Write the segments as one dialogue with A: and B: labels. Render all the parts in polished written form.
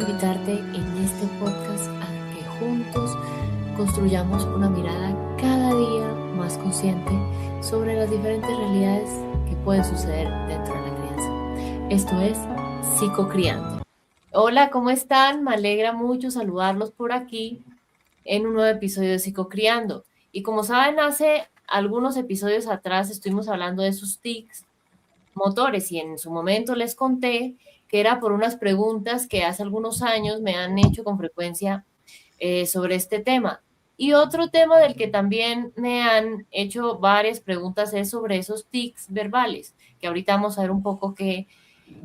A: Invitarte en este podcast a que juntos construyamos una mirada cada día más consciente sobre las diferentes realidades que pueden suceder dentro de la crianza. Esto es Psicocriando. Hola, ¿cómo están? Me alegra mucho saludarlos por aquí en un nuevo episodio de Psicocriando. Y como saben, hace algunos episodios atrás estuvimos hablando de sus tics motores y en su momento les conté que era por unas preguntas que hace algunos años me han hecho con frecuencia sobre este tema. Y otro tema del que también me han hecho varias preguntas es sobre esos tics verbales, que ahorita vamos a ver un poco de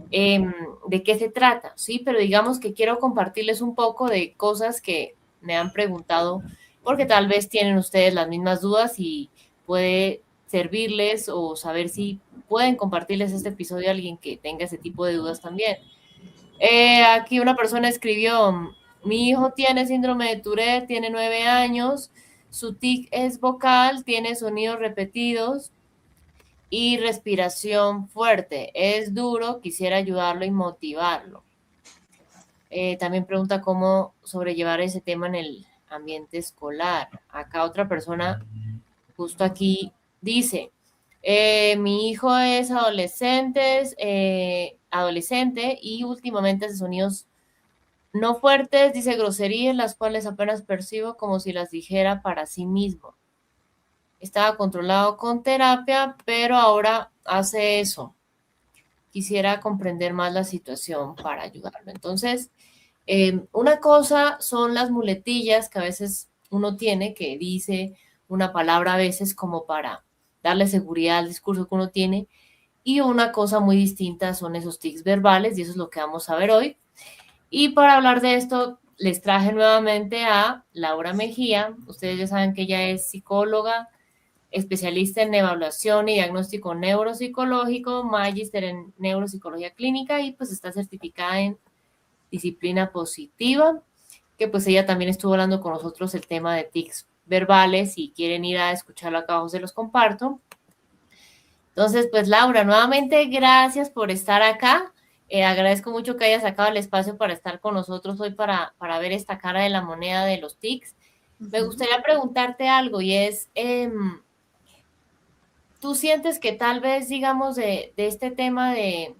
A: qué se trata, ¿sí? Pero digamos que quiero compartirles un poco de cosas que me han preguntado, porque tal vez tienen ustedes las mismas dudas y puede servirles o saber si pueden compartirles este episodio a alguien que tenga ese tipo de dudas también. Aquí una persona escribió, mi hijo tiene síndrome de Tourette, tiene 9 años, su tic es vocal, tiene sonidos repetidos y respiración fuerte. Es duro, quisiera ayudarlo y motivarlo. También pregunta cómo sobrellevar ese tema en el ambiente escolar. Acá otra persona, justo aquí, dice, mi hijo es adolescente y últimamente hace sonidos no fuertes, dice groserías, las cuales apenas percibo como si las dijera para sí mismo. Estaba controlado con terapia, pero ahora hace eso. Quisiera comprender más la situación para ayudarlo. Entonces, una cosa son las muletillas que a veces uno tiene, que dice una palabra a veces como para darle seguridad al discurso que uno tiene, y una cosa muy distinta son esos tics verbales, y eso es lo que vamos a ver hoy. Y para hablar de esto, les traje nuevamente a Laura Mejía. Ustedes ya saben que ella es psicóloga, especialista en evaluación y diagnóstico neuropsicológico, magíster en neuropsicología clínica y pues está certificada en disciplina positiva, que pues ella también estuvo hablando con nosotros el tema de tics verbales. Si quieren ir a escucharlo acá abajo se los comparto. Entonces, pues Laura, nuevamente gracias por estar acá. Agradezco mucho que hayas sacado el espacio para estar con nosotros hoy para ver esta cara de la moneda de los tics. Me gustaría preguntarte algo y es, ¿tú sientes que tal vez, digamos, de este tema de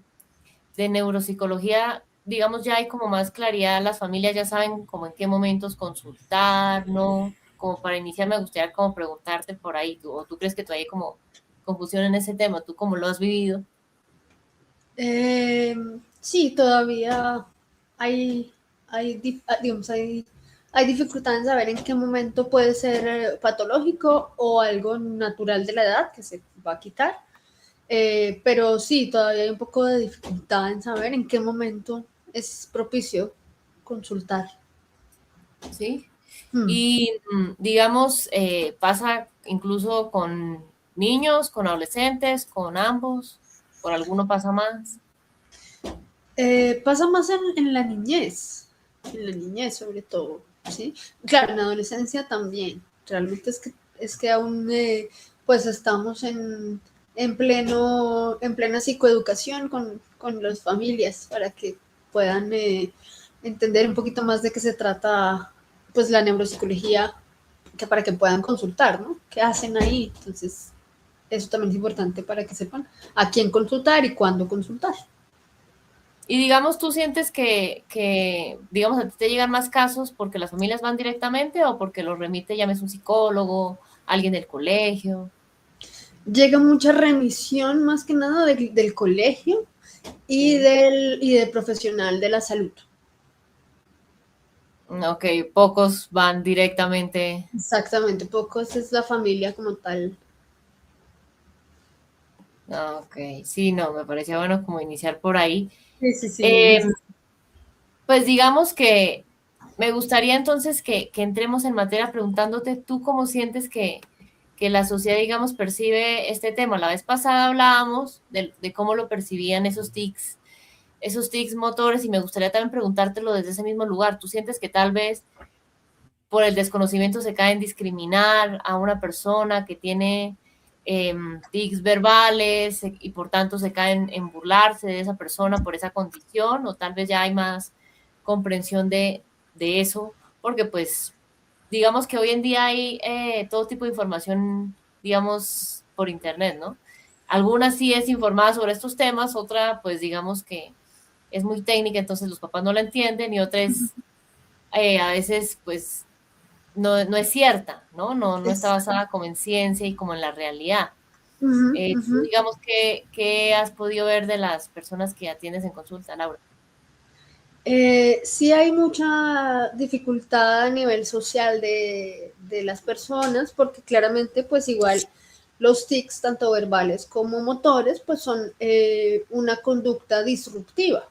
A: neuropsicología, digamos, ya hay como más claridad, las familias ya saben como en qué momentos consultar, ¿no? Como para iniciar me gustaría como preguntarte por ahí, o tú crees que todavía hay como confusión en ese tema, ¿tú cómo lo has vivido?
B: Sí, todavía digamos, hay dificultad en saber en qué momento puede ser patológico o algo natural de la edad que se va a quitar. Pero sí, todavía hay un poco de dificultad en saber en qué momento es propicio consultar.
A: ¿Sí?
B: Hmm.
A: Y digamos, pasa incluso con niños, con adolescentes, con ambos, por alguno pasa más.
B: Pasa más en la niñez sobre todo, ¿sí? Claro, en la adolescencia también. Realmente es que aún pues estamos en plena psicoeducación con las familias para que puedan entender un poquito más de qué se trata pues la neuropsicología, que para que puedan consultar, ¿no? ¿Qué hacen ahí? Entonces, eso también es importante para que sepan a quién consultar y cuándo consultar.
A: Y digamos, ¿tú sientes digamos, a ti te llegan más casos porque las familias van directamente o porque los remite, llames un psicólogo, alguien del colegio?
B: Llega mucha remisión más que nada del colegio
A: Sí.
B: y del profesional de la salud.
A: Ok, pocos van directamente.
B: Exactamente, pocos es la familia como tal.
A: Ok, sí, no, me parecía bueno como iniciar por ahí.
B: Sí, sí, sí, muy
A: Eh,
B: necesario.
A: pues digamos que me gustaría entonces que entremos en materia preguntándote tú cómo sientes que la sociedad, digamos, percibe este tema. La vez pasada hablábamos de cómo lo percibían esos tics motores y me gustaría también preguntártelo desde ese mismo lugar. ¿Tú sientes que tal vez por el desconocimiento se cae en discriminar a una persona que tiene tics verbales y por tanto se caen en burlarse de esa persona por esa condición? ¿O tal vez ya hay más comprensión de eso, porque pues digamos que hoy en día hay todo tipo de información, digamos, por internet, ¿no? Alguna sí es informada sobre estos temas, otra pues digamos que es muy técnica, entonces los papás no la entienden, y otra es a veces pues no es cierta, ¿no? No está
B: Es,
A: basada como en ciencia y como en la realidad.
B: ujú,
A: Tú
B: ujú.
A: digamos que has podido ver de las personas que atiendes en consulta, Laura.
B: Sí hay mucha dificultad a nivel social de las personas, porque claramente pues igual los tics, tanto verbales como motores, pues son una conducta disruptiva,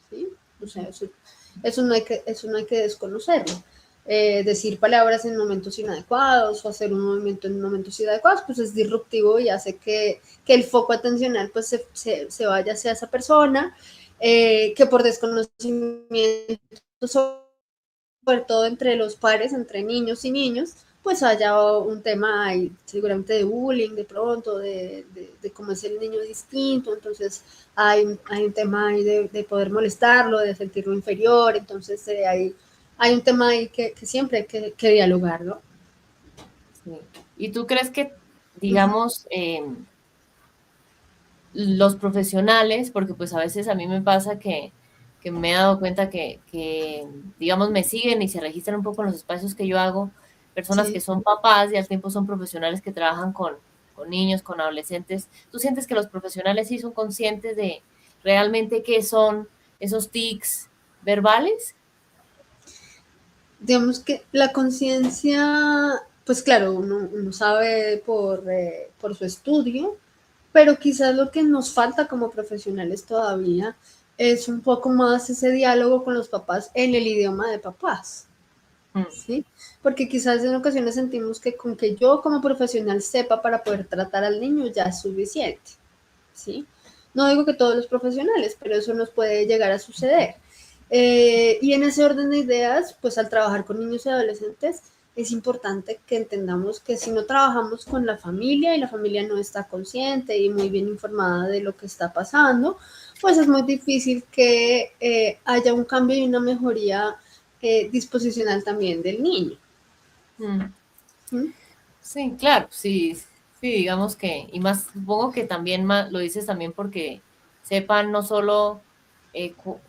B: ¿sí? O sea, eso no hay que desconocerlo. Decir palabras en momentos inadecuados o hacer un movimiento en momentos inadecuados, pues es disruptivo y hace que el foco atencional pues se vaya hacia esa persona, que por desconocimiento, sobre todo entre los pares, entre niños y niños, pues haya un tema ahí, seguramente de bullying, de pronto, de cómo es el niño distinto, entonces hay un tema ahí de poder molestarlo, de sentirlo inferior, entonces hay un tema ahí que siempre hay que dialogar, ¿no?
A: Sí. ¿Y tú crees que,
B: Uh-huh.
A: digamos, los profesionales, porque pues a veces a mí me pasa que me he dado cuenta que, digamos, me siguen y se registran un poco en los espacios que yo hago, personas que
B: Sí.
A: son papás y al tiempo son profesionales que trabajan con niños, con adolescentes? ¿Tú sientes que los profesionales sí son conscientes de realmente qué son esos tics verbales?
B: Digamos que la conciencia, pues claro, uno sabe por su estudio, pero quizás lo que nos falta como profesionales todavía es un poco más ese diálogo con los papás en el idioma de papás,
A: Mm,
B: ¿sí? Porque quizás en ocasiones sentimos que con que yo como profesional sepa para poder tratar al niño ya es suficiente, ¿sí? No digo que todos los profesionales, pero eso nos puede llegar a suceder. Y en ese orden de ideas, pues al trabajar con niños y adolescentes, es importante que entendamos que si no trabajamos con la familia y la familia no está consciente y muy bien informada de lo que está pasando, pues es muy difícil que haya un cambio y una mejoría disposicional también del niño.
A: mm.
B: ¿Mm?
A: Sí, claro, sí, sí, digamos que, y más, supongo que también lo dices también porque sepan no solo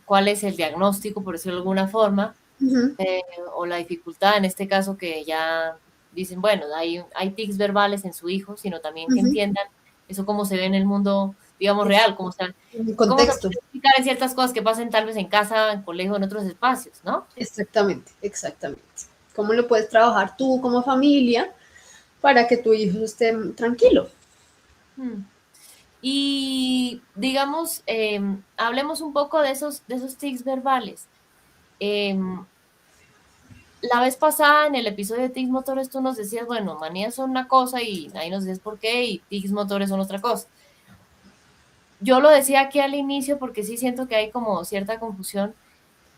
A: cuál es el diagnóstico, por decirlo de alguna forma,
B: Uh-huh,
A: eh, o la dificultad en este caso que ya dicen, bueno, hay tics verbales en su hijo, sino también que
B: uh-huh.
A: entiendan eso cómo se ve en el mundo, digamos,
B: Es
A: real,
B: un
A: cómo se
B: contexto.
A: puede explicar en ciertas cosas que pasen tal vez en casa, en colegio, en otros espacios, ¿no?
B: Exactamente, exactamente. ¿Cómo lo puedes trabajar tú como familia para que tu hijo esté tranquilo?
A: Mm. Y digamos, hablemos un poco de esos tics verbales. Em, la vez pasada en el episodio de tics motores tú nos decías, bueno, manías son una cosa y ahí nos decías por qué y tics motores son otra cosa. Yo lo decía aquí al inicio porque sí siento que hay como cierta confusión.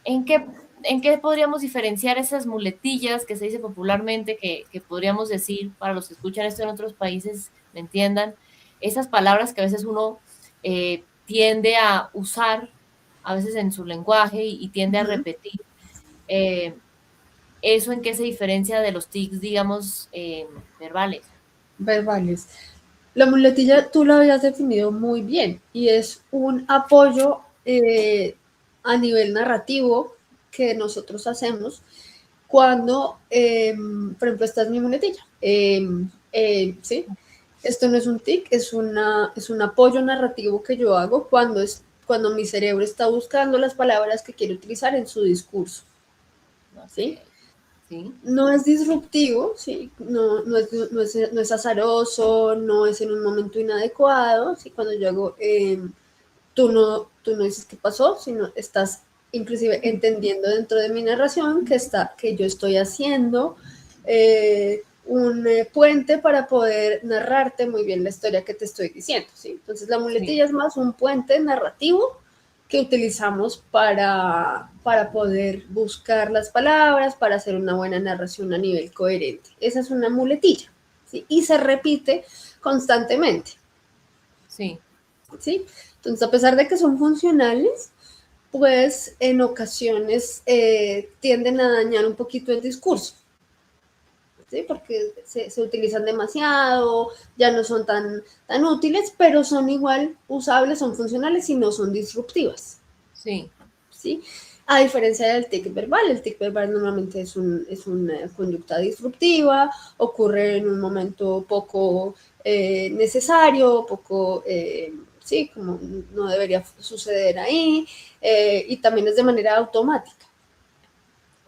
A: ¿En qué, en qué podríamos diferenciar esas muletillas que se dice popularmente, que podríamos decir para los que escuchan esto en otros países, me entiendan? Esas palabras que a veces uno tiende a usar, a veces en su lenguaje, y tiende a
B: Ujú.
A: repetir. Eh, ¿Eso en qué se diferencia de los tics, digamos, verbales?
B: Verbales. La muletilla tú lo habías definido muy bien y es un apoyo a nivel narrativo que nosotros hacemos cuando, por ejemplo, esta es mi muletilla. ¿Sí? Esto no es un tic, es un apoyo narrativo que yo hago cuando mi cerebro está buscando las palabras que quiere utilizar en su discurso.
A: Ok,
B: ¿Sí?
A: sí,
B: No es disruptivo, ¿sí? No es azaroso, no es en un momento inadecuado, ¿sí? Cuando yo hago, tú no dices qué pasó, sino estás inclusive entendiendo dentro de mi narración que yo estoy haciendo un puente para poder narrarte muy bien la historia que te estoy diciendo, ¿sí? Entonces la
A: sí,
B: muletilla es más un puente narrativo que utilizamos para poder buscar las palabras, para hacer una buena narración a nivel coherente. Esa es una muletilla, ¿sí? Y se repite constantemente,
A: sí.
B: ¿sí? Entonces, a pesar de que son funcionales, pues en ocasiones tienden a dañar un poquito el discurso. ¿Sí? Porque se utilizan demasiado, ya no son tan útiles, pero son igual usables, son funcionales y no son disruptivas.
A: Sí.
B: ¿Sí? A diferencia del tic verbal, el tic verbal normalmente es una conducta disruptiva, ocurre en un momento poco necesario, poco, sí, como no debería suceder ahí, y también es de manera automática.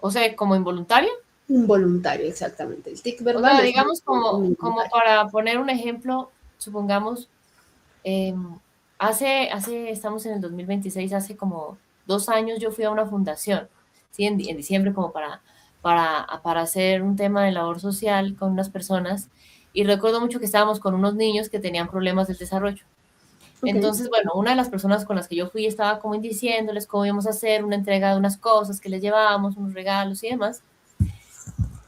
A: O sea, como involuntario.
B: Involuntario, exactamente. El tic
A: O
B: verbal
A: sea,
B: es
A: digamos como
B: involuntario.
A: para poner un ejemplo, supongamos, eh, estamos en el 2026, hace como 2 años yo fui a una fundación, ¿sí? En diciembre como para hacer un tema de labor social con unas personas y recuerdo mucho que estábamos con unos niños que tenían problemas del desarrollo.
B: Okay.
A: Entonces, bueno, una de las personas con las que yo fui estaba como diciéndoles cómo íbamos a hacer una entrega de unas cosas que les llevábamos, unos regalos y demás.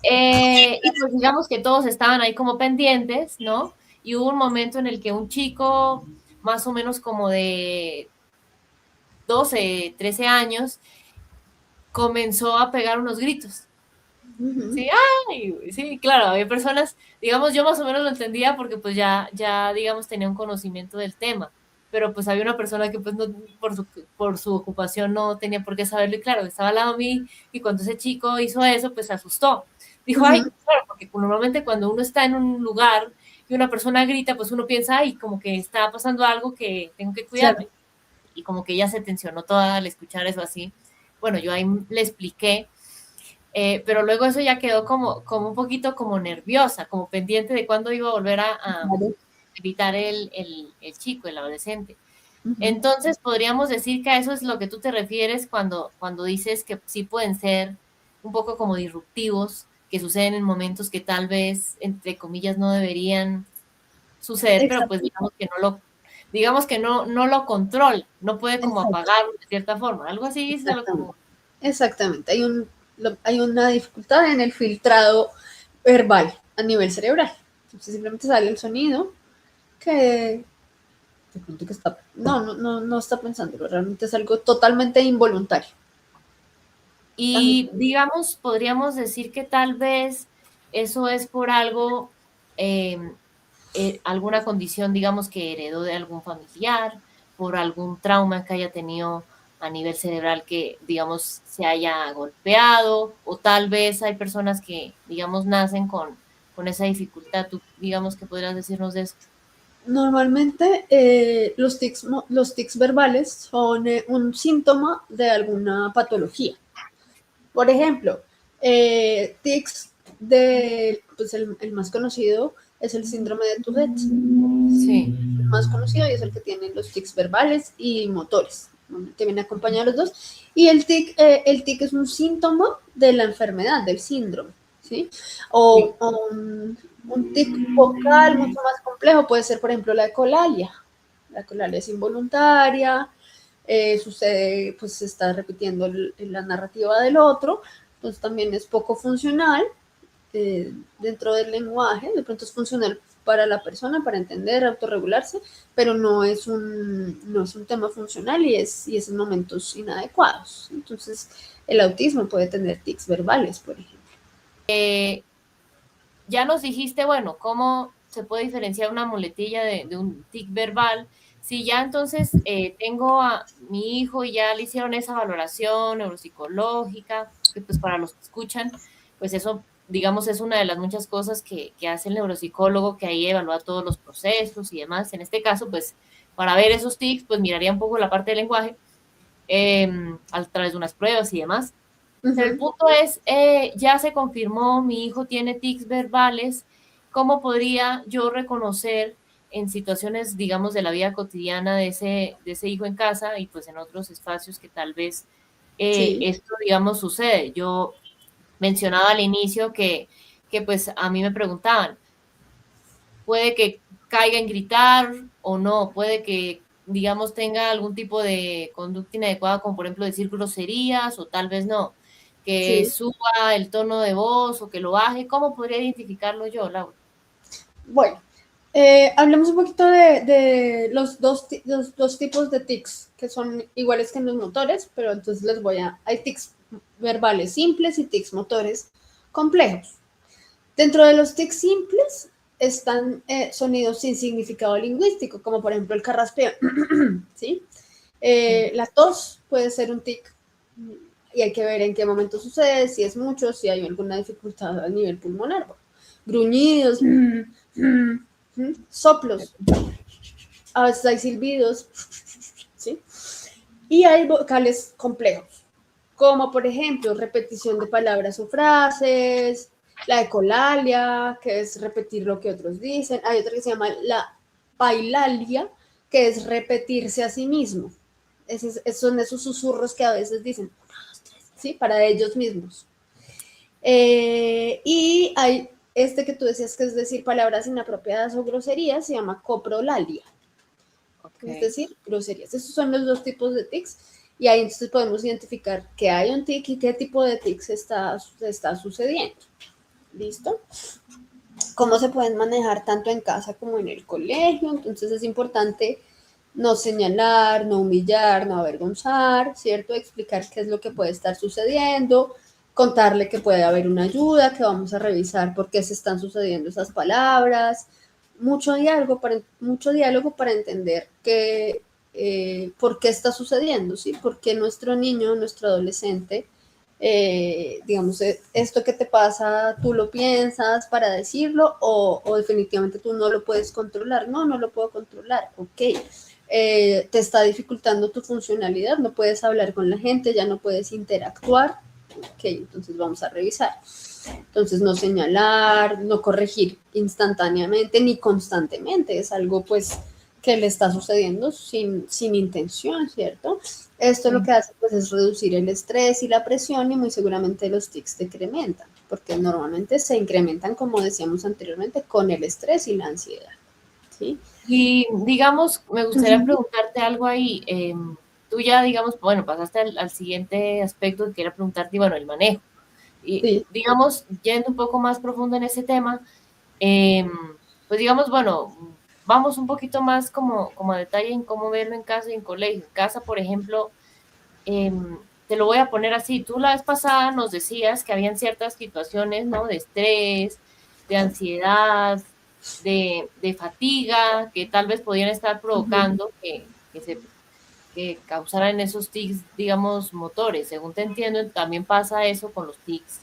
A: Y pues digamos que todos estaban ahí como pendientes, ¿no? Y hubo un momento en el que un chico, más o menos como de 12, 13 años, comenzó a pegar unos gritos.
B: Uh-huh.
A: Sí, ay, sí, claro, había personas, digamos, yo más o menos lo entendía porque pues ya, digamos, tenía un conocimiento del tema, pero pues había una persona que pues no, por su ocupación no tenía por qué saberlo y claro, estaba al lado de mí y cuando ese chico hizo eso, pues se asustó. Dijo, ay,
B: Uh-huh.
A: claro, porque normalmente cuando uno está en un lugar y una persona grita, pues uno piensa, ay, como que está pasando algo que tengo que
B: Claro.
A: cuidarme. Y como que ella se tensionó toda al escuchar eso así. Bueno, yo ahí le expliqué pero luego eso ya quedó como un poquito como nerviosa, como pendiente de cuándo iba a volver a
B: Claro.
A: gritar el chico, el adolescente.
B: Uh-huh.
A: Entonces, podríamos decir que a eso es lo que tú te refieres cuando dices que sí pueden ser un poco como disruptivos, que suceden en momentos que tal vez, entre comillas, no deberían suceder, pero pues
B: Exacto.
A: digamos que no lo controla, no puede como
B: Exacto.
A: apagarlo de cierta forma, algo así es lo
B: Exactamente.
A: como...
B: Exactamente. Hay una dificultad en el filtrado verbal a nivel cerebral. Entonces simplemente sale el sonido que de pronto que está, no está pensándolo, realmente es algo totalmente involuntario. Así.
A: Y digamos, podríamos decir que tal vez eso es por algo, eh, alguna condición, digamos, que heredó de algún familiar, por algún trauma que haya tenido a nivel cerebral que, digamos, se haya golpeado, o tal vez hay personas que, digamos, nacen con esa dificultad. Tú, digamos, que podrías decirnos de eso.
B: Normalmente los tics verbales son un síntoma de alguna patología. Por ejemplo, tics pues el más conocido es el síndrome de Tourette.
A: Sí,
B: El más conocido y es el que tiene los tics verbales y motores, que viene acompañado de los dos. Y el tic es un síntoma de la enfermedad, del síndrome. ¿Sí?
A: sí.
B: O un tic vocal mucho más complejo puede ser, por ejemplo, la ecolalia. La ecolalia es involuntaria, sucede, pues se está repitiendo la narrativa del otro, entonces también es poco funcional dentro del lenguaje, de pronto es funcional para la persona, para entender, autorregularse, pero no es un tema funcional y es en momentos inadecuados. Entonces, el autismo puede tener tics verbales, por ejemplo.
A: Ya nos dijiste, bueno, cómo se puede diferenciar una muletilla de un tic verbal. Si ya entonces tengo a mi hijo y ya le hicieron esa valoración neuropsicológica, que pues para los que escuchan, pues eso, digamos, es una de las muchas cosas que hace el neuropsicólogo, que ahí evalúa todos los procesos y demás. En este caso, pues para ver esos tics, pues miraría un poco la parte del lenguaje a través de unas pruebas y demás. Pero el
B: Uh-huh.
A: punto es, ya se confirmó, mi hijo tiene tics verbales, ¿cómo podría yo reconocer en situaciones, digamos, de la vida cotidiana de ese hijo en casa y pues en otros espacios que tal vez
B: Sí,
A: esto, digamos, sucede? Yo mencionaba al inicio que pues a mí me preguntaban, puede que caiga en gritar o no, puede que, digamos, tenga algún tipo de conducta inadecuada, como por ejemplo decir groserías o tal vez no, que
B: sí.
A: suba el tono de voz o que lo baje. ¿Cómo podría identificarlo yo, Laura?
B: Bueno, Hablemos un poquito de los dos tipos de tics que son iguales que en los motores, pero entonces hay tics verbales simples y tics motores complejos. Dentro de los tics simples están sonidos sin significado lingüístico, como por ejemplo el carraspeo, ¿sí? La tos puede ser un tic y hay que ver en qué momento sucede, si es mucho, si hay alguna dificultad a nivel pulmonar. Gruñidos, soplos, a veces hay silbidos, ¿sí? Y hay vocales complejos, como por ejemplo repetición de palabras o frases, la ecolalia, que es repetir lo que otros dicen. Hay otra que se llama la bailalia, que es repetirse a sí mismo. Son esos susurros que a veces dicen, 1, 2, 3, ¿sí? Para ellos mismos. Y hay que tú decías que es decir palabras inapropiadas o groserías, se llama coprolalia. Okay. Es decir, groserías. Esos son los dos tipos de tics. Y ahí entonces podemos identificar que hay un tic y qué tipo de tics está sucediendo. ¿Listo? Cómo se pueden manejar tanto en casa como en el colegio. Entonces es importante no señalar, no humillar, no avergonzar, ¿cierto? Explicar qué es lo que puede estar sucediendo, contarle que puede haber una ayuda, que vamos a revisar por qué se están sucediendo esas palabras. Mucho diálogo para entender por qué está sucediendo, ¿sí? Por qué nuestro niño, nuestro adolescente, digamos, esto que te pasa, tú lo piensas para decirlo o definitivamente tú no lo puedes controlar. No lo puedo controlar, ok. Te está dificultando tu funcionalidad, no puedes hablar con la gente, ya no puedes interactuar, ok, entonces vamos a revisar. Entonces no señalar, no corregir instantáneamente ni constantemente, es algo pues que le está sucediendo sin intención, ¿cierto? Esto lo que hace pues es reducir el estrés y la presión y muy seguramente los tics decrementan, porque normalmente se incrementan, como decíamos anteriormente, con el estrés y la ansiedad, ¿sí?
A: Y digamos, me gustaría preguntarte algo ahí. Tú ya, digamos, bueno, pasaste al siguiente aspecto que quería preguntarte, bueno, el manejo. Y sí. Digamos, yendo un poco más profundo en ese tema, pues digamos, bueno, vamos un poquito más como a detalle en cómo verlo en casa y en colegio. En casa, por ejemplo, te lo voy a poner así. Tú la vez pasada nos decías que habían ciertas situaciones, ¿no? De estrés, de ansiedad, de fatiga, que tal vez podían estar provocando que causaran esos tics, digamos, motores. Según te entiendo, también pasa eso con los tics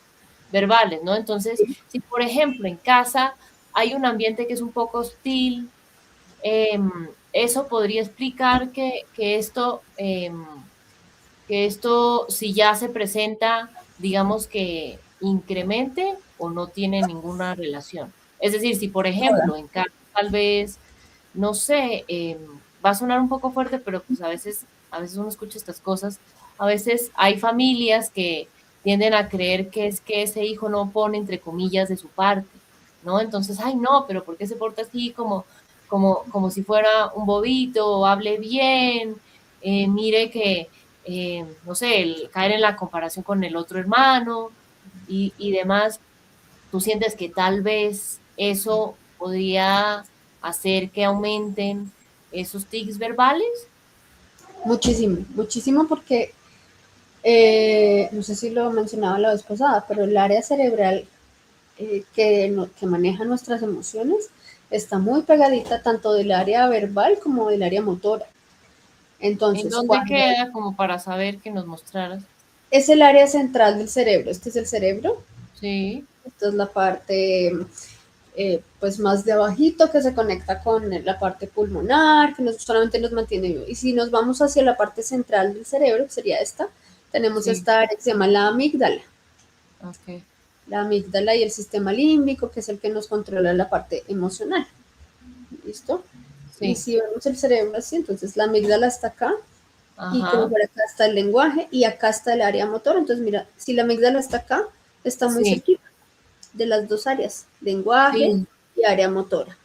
A: verbales, ¿no? Entonces, si por ejemplo en casa hay un ambiente que es un poco hostil, eso podría explicar que esto, si ya se presenta, digamos que incremente o no tiene ninguna relación. Es decir, si por ejemplo en casa tal vez, no sé, va a sonar un poco fuerte, pero pues a veces uno escucha estas cosas, a veces hay familias que tienden a creer que es que ese hijo no pone entre comillas de su parte, ¿no? Entonces, ay no, pero ¿por qué se porta así como si fuera un bobito, o hable bien, mire que no sé, el caer en la comparación con el otro hermano y demás, tú sientes que tal vez eso podría hacer que aumenten esos tics verbales?
B: Muchísimo porque, no sé si lo mencionaba la vez pasada, pero el área cerebral que maneja nuestras emociones está muy pegadita tanto del área verbal como del área motora. Entonces,
A: ¿en dónde queda como para saber que nos mostraras?
B: Es el área central del cerebro. Este es el cerebro.
A: Sí.
B: Esta es la parte pues más de abajito que se conecta con la parte pulmonar, que solamente nos mantiene vivo. Y si nos vamos hacia la parte central del cerebro, que sería esta, tenemos esta área que se llama la amígdala.
A: Okay.
B: La amígdala y el sistema límbico, que es el que nos controla la parte emocional. ¿Listo? Sí. Y si vemos el cerebro así, entonces la amígdala está acá. Ajá. Y como por acá está el lenguaje y acá está el área motora. Entonces, mira, si la amígdala está acá, está muy cerquita de las dos áreas, lenguaje y área motora.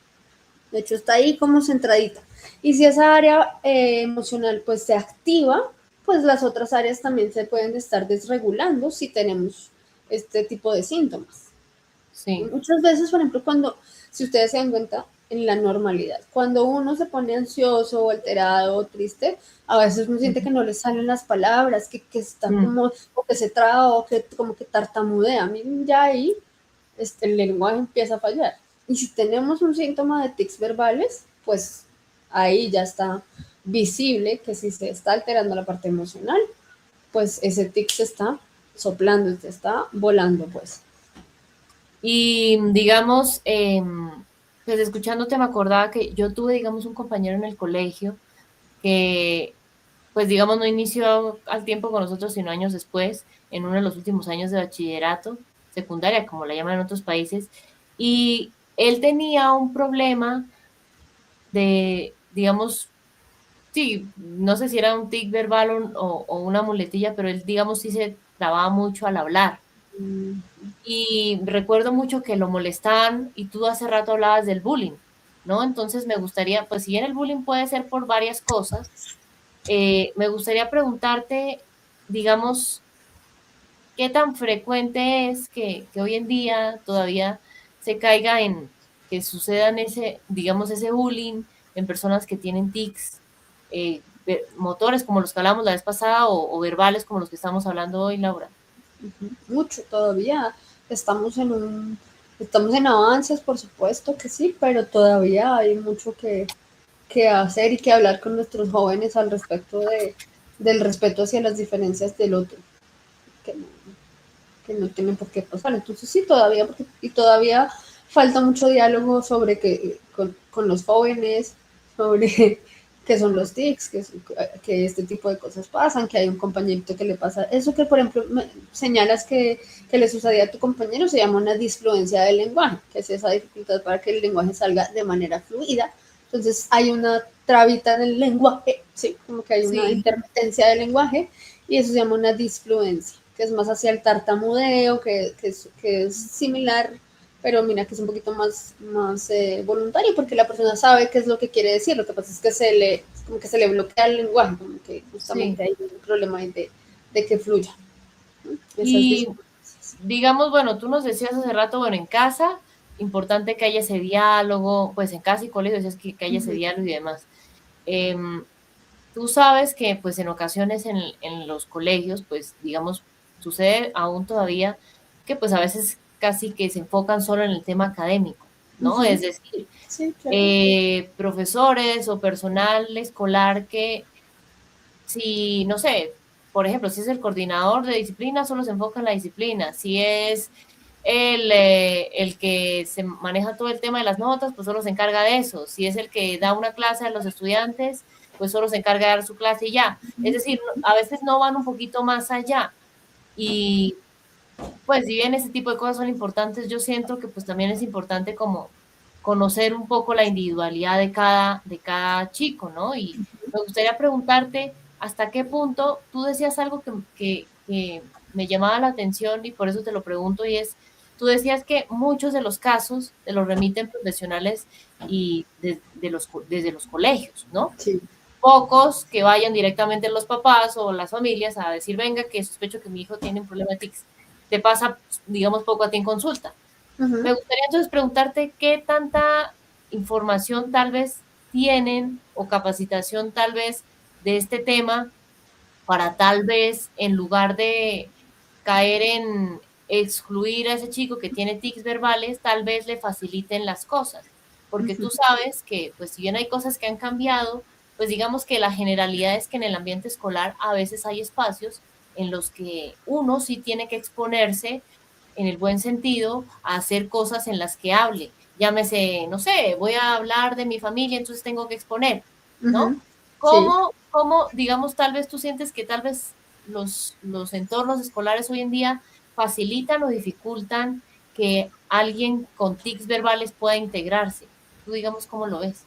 B: De hecho, está ahí como centradita. Y si esa área emocional pues se activa, pues las otras áreas también se pueden estar desregulando si tenemos este tipo de síntomas. Sí. Muchas veces, por ejemplo, si ustedes se dan cuenta, en la normalidad. Cuando uno se pone ansioso o alterado o triste, a veces uno siente que no le salen las palabras, que está como, o que se traba, o que como que tartamudea. A mí ya ahí el lenguaje empieza a fallar. Y si tenemos un síntoma de tics verbales, pues ahí ya está visible que si se está alterando la parte emocional, pues ese tic se está soplando, se está volando, pues.
A: Y digamos, pues escuchándote me acordaba que yo tuve, digamos, un compañero en el colegio que, pues digamos, no inició al tiempo con nosotros, sino años después, en uno de los últimos años de bachillerato, secundaria, como la llaman en otros países, y él tenía un problema de, digamos, sí, no sé si era un tic verbal o una muletilla, pero él, digamos, sí se trababa mucho al hablar.
B: Mm,
A: Y recuerdo mucho que lo molestaban y tú hace rato hablabas del bullying, ¿no? Entonces me gustaría, pues si bien el bullying puede ser por varias cosas, me gustaría preguntarte, digamos, qué tan frecuente es que hoy en día todavía se caiga en que sucedan ese, digamos, ese bullying en personas que tienen tics, motores como los que hablamos la vez pasada o verbales como los que estamos hablando hoy, Laura.
B: mucho todavía. Estamos en avances, por supuesto que sí, pero todavía hay mucho que hacer y que hablar con nuestros jóvenes al respecto del respeto hacia las diferencias del otro, que no, que no tienen por qué pasar. Entonces sí, todavía, y todavía falta mucho diálogo sobre con los jóvenes, sobre qué son los tics, que este tipo de cosas pasan, que hay un compañerito que le pasa. Eso que, por ejemplo, señalas que le sucedía a tu compañero se llama una disfluencia del lenguaje, que es esa dificultad para que el lenguaje salga de manera fluida. Entonces hay una trabita en el lenguaje, ¿sí? Como que hay una
A: Sí.
B: intermitencia del lenguaje y eso se llama una disfluencia, que es más hacia el tartamudeo, que es similar, pero mira que es un poquito más voluntario porque la persona sabe qué es lo que quiere decir. Lo que pasa es que como que se le bloquea el lenguaje, como que
A: Sí.
B: justamente hay un problema de que fluya, ¿no? Esas
A: Y
B: disfluencias.
A: digamos, bueno, tú nos decías hace rato, bueno, en casa, importante que haya ese diálogo, pues en casa y colegio decías que haya ese
B: Uh-huh.
A: diálogo y demás. Em, Tú sabes que pues en ocasiones en los colegios, pues digamos, sucede aún todavía que pues a veces casi que se enfocan solo en el tema académico, ¿no?
B: Uh-huh.
A: Es decir,
B: Sí, claro.
A: profesores o personal escolar que si, no sé, por ejemplo, si es el coordinador de disciplina, solo se enfoca en la disciplina. Si es el que se maneja todo el tema de las notas, pues solo se encarga de eso. Si es el que da una clase a los estudiantes, pues solo se encarga de dar su clase y ya. Es decir, a veces no van un poquito más allá. Y pues si bien ese tipo de cosas son importantes, yo siento que pues también es importante como conocer un poco la individualidad de cada chico, ¿no? Y me gustaría preguntarte hasta qué punto tú decías algo que me llamaba la atención y por eso te lo pregunto y es, tú decías que muchos de los casos te los remiten profesionales y desde los colegios, ¿no?
B: Sí.
A: Pocos que vayan directamente los papás o las familias a decir, venga, que sospecho que mi hijo tiene un problema de tics. Te pasa, digamos, poco a ti en consulta.
B: Uh-huh.
A: Me gustaría entonces preguntarte qué tanta información tal vez tienen o capacitación tal vez de este tema para tal vez en lugar de caer en excluir a ese chico que tiene tics verbales, tal vez le faciliten las cosas. Porque tú sabes que, pues si bien hay cosas que han cambiado, pues digamos que la generalidad es que en el ambiente escolar a veces hay espacios en los que uno sí tiene que exponerse en el buen sentido a hacer cosas en las que hable. Llámese, no sé, voy a hablar de mi familia, entonces tengo que exponer, ¿no?
B: Uh-huh. Sí.
A: ¿Cómo, digamos, tal vez tú sientes que tal vez los entornos escolares hoy en día facilitan o dificultan que alguien con tics verbales pueda integrarse? Tú, digamos, ¿cómo lo ves?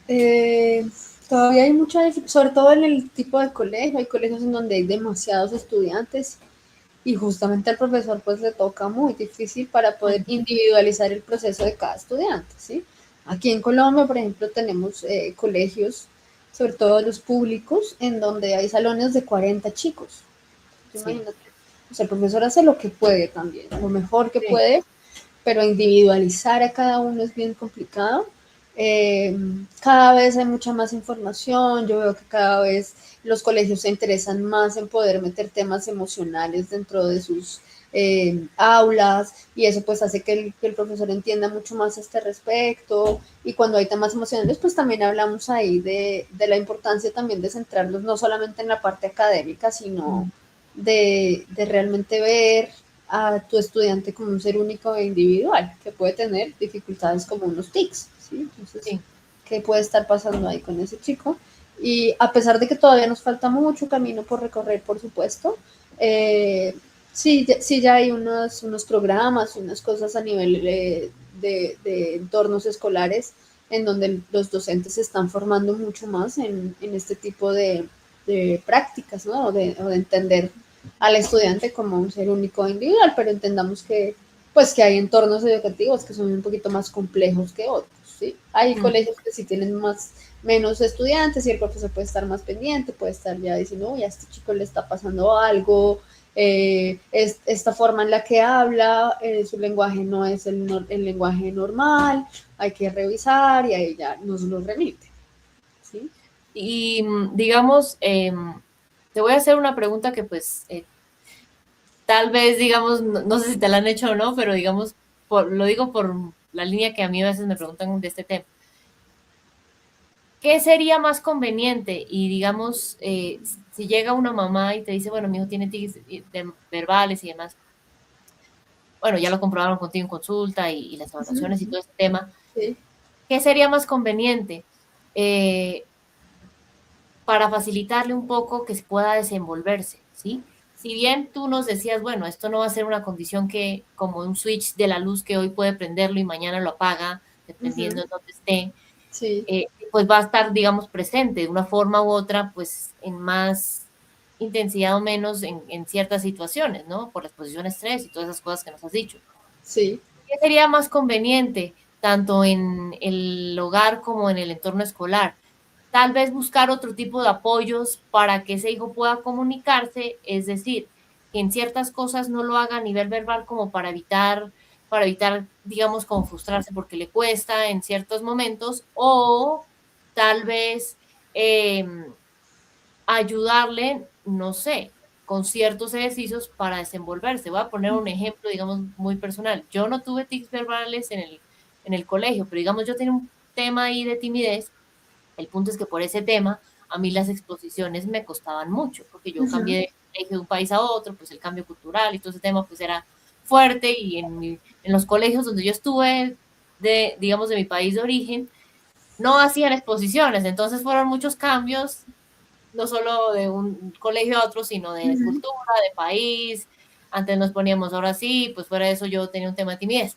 B: Eh, Todavía hay sobre todo en el tipo de colegio, hay colegios en donde hay demasiados estudiantes y justamente al profesor pues le toca muy difícil para poder
A: Ujú.
B: individualizar el proceso de cada estudiante, ¿sí? Aquí en Colombia, por ejemplo, tenemos colegios, sobre todo los públicos, en donde hay salones de 40 chicos.
A: Sí,
B: Imagínate, o sea, el profesor hace lo que puede también, lo mejor que
A: sí,
B: puede, pero individualizar a cada uno es bien complicado. Cada vez hay mucha más información, yo veo que cada vez los colegios se interesan más en poder meter temas emocionales dentro de sus aulas, y eso pues hace que el profesor entienda mucho más este respecto, y cuando hay temas emocionales pues también hablamos ahí de la importancia también de centrarnos no solamente en la parte académica, sino de realmente ver a tu estudiante como un ser único e individual, que puede tener dificultades como unos tics, ¿sí? Entonces,
A: Sí.
B: ¿qué puede estar pasando ahí con ese chico? Y a pesar de que todavía nos falta mucho camino por recorrer, por supuesto, sí, sí ya hay unos programas, unas cosas a nivel de entornos escolares en donde los docentes se están formando mucho más en este tipo de prácticas, ¿no? O de entender al estudiante como un ser único e individual, pero entendamos que, pues, que hay entornos educativos que son un poquito más complejos que otros, ¿sí? Hay colegios que sí tienen menos estudiantes y el profesor puede estar más pendiente, puede estar ya diciendo, uy, a este chico le está pasando algo, esta forma en la que habla, su lenguaje no es el lenguaje normal, hay que revisar, y ahí ya nos lo remite, ¿sí?
A: Y digamos, te voy a hacer una pregunta que pues tal vez, digamos, no sé si te la han hecho o no, pero digamos, lo digo por la línea que a mí a veces me preguntan de este tema. ¿Qué sería más conveniente? Y digamos, si llega una mamá y te dice, bueno, mi hijo tiene tics verbales y demás, bueno, ya lo comprobaron contigo en consulta y las evaluaciones y todo este tema,
B: Sí.
A: ¿qué sería más conveniente para facilitarle un poco que se pueda desenvolverse, ¿sí? Si bien tú nos decías, bueno, esto no va a ser una condición que, como un switch de la luz que hoy puede prenderlo y mañana lo apaga, dependiendo de dónde esté,
B: Sí.
A: pues va a estar, digamos, presente de una forma u otra, pues en más intensidad o menos en ciertas situaciones, ¿no? Por la exposición a estrés y todas esas cosas que nos has dicho.
B: Sí.
A: ¿Qué sería más conveniente, tanto en el hogar como en el entorno escolar? Tal vez buscar otro tipo de apoyos para que ese hijo pueda comunicarse, es decir, que en ciertas cosas no lo haga a nivel verbal como para evitar, digamos, como frustrarse porque le cuesta en ciertos momentos, o tal vez eh, ayudarle, no sé, con ciertos ejercicios para desenvolverse. Voy a poner un ejemplo, digamos, muy personal. Yo no tuve tics verbales en el colegio, pero digamos, yo tenía un tema ahí de timidez. El punto es que por ese tema, a mí las exposiciones me costaban mucho, porque yo cambié de colegio de un país a otro, pues el cambio cultural y todo ese tema pues era fuerte, y en los colegios donde yo estuve, digamos, de mi país de origen, no hacían exposiciones, entonces fueron muchos cambios, no solo de un colegio a otro, sino de cultura, de país. Antes nos poníamos, ahora sí, pues fuera de eso yo tenía un tema de timidez.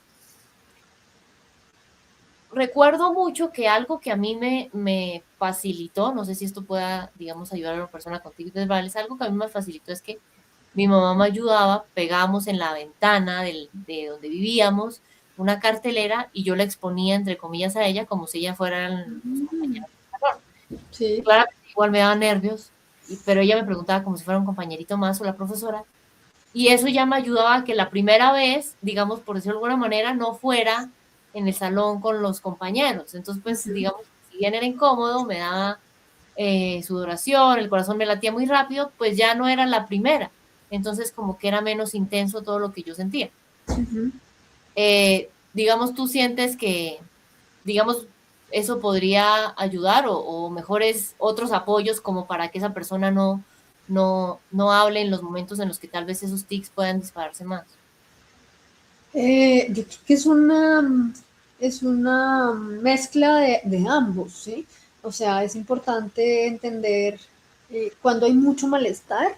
A: Recuerdo mucho que algo que a mí me facilitó, no sé si esto pueda, digamos, ayudar a una persona con tics verbales, algo que a mí me facilitó es que mi mamá me ayudaba, pegábamos en la ventana de donde vivíamos una cartelera y yo la exponía, entre comillas, a ella como si ella fueran los compañeros del salón.
B: Sí.
A: Claramente igual me daba nervios, pero ella me preguntaba como si fuera un compañerito más o la profesora, y eso ya me ayudaba a que la primera vez, digamos, por decirlo de alguna manera, no fuera en el salón con los compañeros. Entonces, pues, digamos, si bien era incómodo, me daba sudoración, el corazón me latía muy rápido, pues ya no era la primera. Entonces, como que era menos intenso todo lo que yo sentía. Digamos, tú sientes que, digamos, eso podría ayudar, o mejores otros apoyos como para que esa persona no hable en los momentos en los que tal vez esos tics puedan dispararse más.
B: Yo creo que es una mezcla de ambos, ¿sí? O sea, es importante entender cuando hay mucho malestar,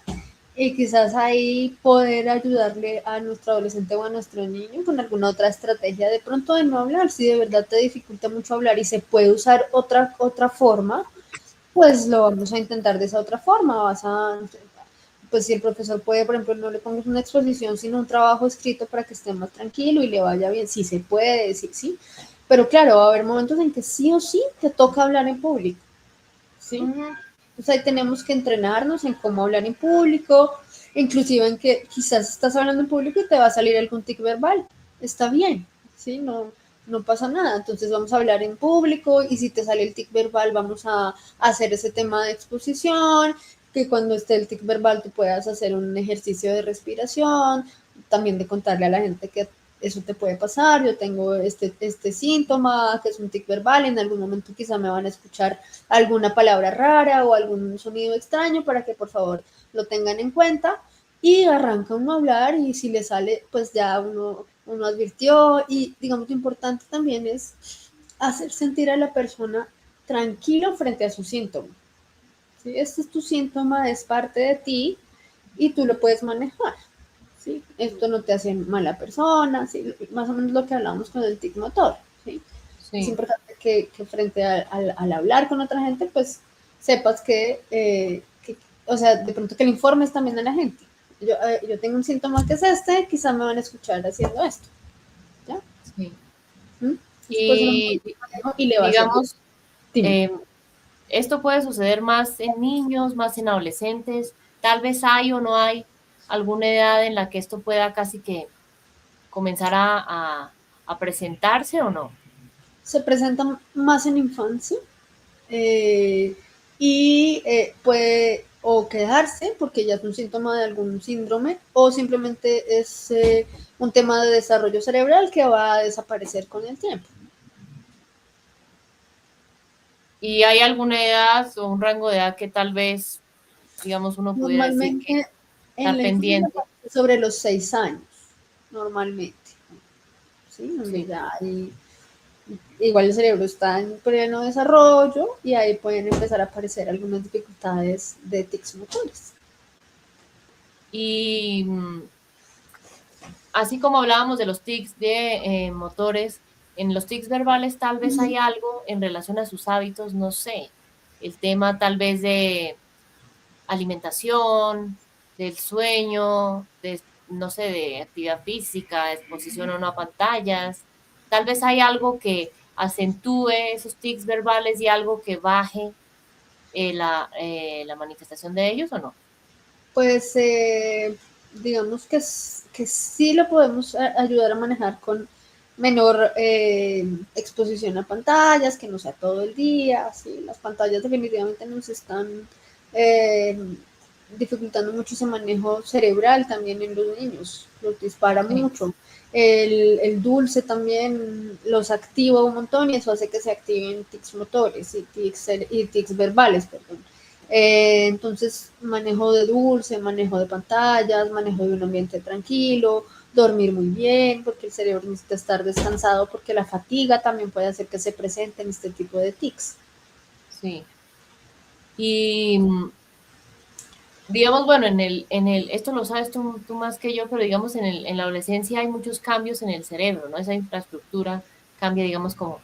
B: y quizás ahí poder ayudarle a nuestro adolescente o a nuestro niño con alguna otra estrategia, de pronto de no hablar. Si de verdad te dificulta mucho hablar y se puede usar otra forma, pues lo vamos a intentar de esa otra forma. Pues si el profesor puede, por ejemplo, no le pongas una exposición, sino un trabajo escrito para que esté más tranquilo y le vaya bien, sí se puede decir, sí, pero claro, va a haber momentos en que sí o sí te toca hablar en público, ¿sí? Entonces ahí tenemos que entrenarnos en cómo hablar en público, inclusive en que quizás estás hablando en público y te va a salir algún tic verbal, está bien, ¿sí? No pasa nada. Entonces vamos a hablar en público y si te sale el tic verbal vamos a hacer ese tema de exposición, que cuando esté el tic verbal tú puedas hacer un ejercicio de respiración, también de contarle a la gente que eso te puede pasar, yo tengo este síntoma, que es un tic verbal, en algún momento quizá me van a escuchar alguna palabra rara o algún sonido extraño para que por favor lo tengan en cuenta y arranca uno a hablar y si le sale, pues ya uno advirtió y digamos lo importante también es hacer sentir a la persona tranquilo frente a su síntoma. ¿Sí? Este es tu síntoma, es parte de ti y tú lo puedes manejar. ¿Sí? Esto no te hace mala persona, ¿sí? Más o menos lo que hablamos con el tic motor. ¿Sí? Es
A: Sí.
B: importante que frente al hablar con otra gente, pues sepas que, o sea, de pronto que le informes también a la gente. Yo tengo un síntoma que es este, quizá me van a escuchar haciendo esto. ¿Ya?
A: Sí.
B: ¿Mm? Entonces, puede ser un
A: Y
B: manejo y le va a servir.
A: digamos,
B: Dime.
A: eh, esto puede suceder más en niños, más en adolescentes. Tal vez hay o no hay alguna edad en la que esto pueda casi que comenzar a presentarse o no.
B: Se presenta más en infancia eh, y puede o quedarse porque ya es un síntoma de algún síndrome o simplemente es un tema de desarrollo cerebral que va a desaparecer con el tiempo.
A: ¿Y hay alguna edad o un rango de edad que tal vez, digamos, uno pudiera decir que
B: Normalmente en
A: estar
B: la infancia
A: pendiente?
B: sobre los 6 años, normalmente, ¿sí? Donde
A: Sí.
B: ya hay, igual el cerebro está en pleno desarrollo y ahí pueden empezar a aparecer algunas dificultades de tics motores.
A: Y así como hablábamos de los tics de motores, en los tics verbales tal vez hay algo en relación a sus hábitos, no sé, el tema tal vez de alimentación, del sueño, de, no sé, de actividad física, exposición o no a pantallas. Tal vez hay algo que acentúe esos tics verbales y algo que baje la manifestación de ellos o no.
B: Pues digamos que sí lo podemos ayudar a manejar con menor exposición a pantallas, que no sea todo el día, ¿sí? Las pantallas definitivamente nos están eh, dificultando mucho ese manejo cerebral también en los niños, los dispara
A: Sí.
B: mucho. El dulce también los activa un montón y eso hace que se activen tics motores y tics verbales, perdón. Entonces, manejo de dulce, manejo de pantallas, manejo de un ambiente tranquilo, dormir muy bien, porque el cerebro necesita estar descansado, porque la fatiga también puede hacer que se presenten este tipo de tics.
A: Sí. Y digamos, bueno, esto lo sabes tú más que yo, pero digamos, en la adolescencia hay muchos cambios en el cerebro, ¿no? Esa infraestructura cambia, digamos, como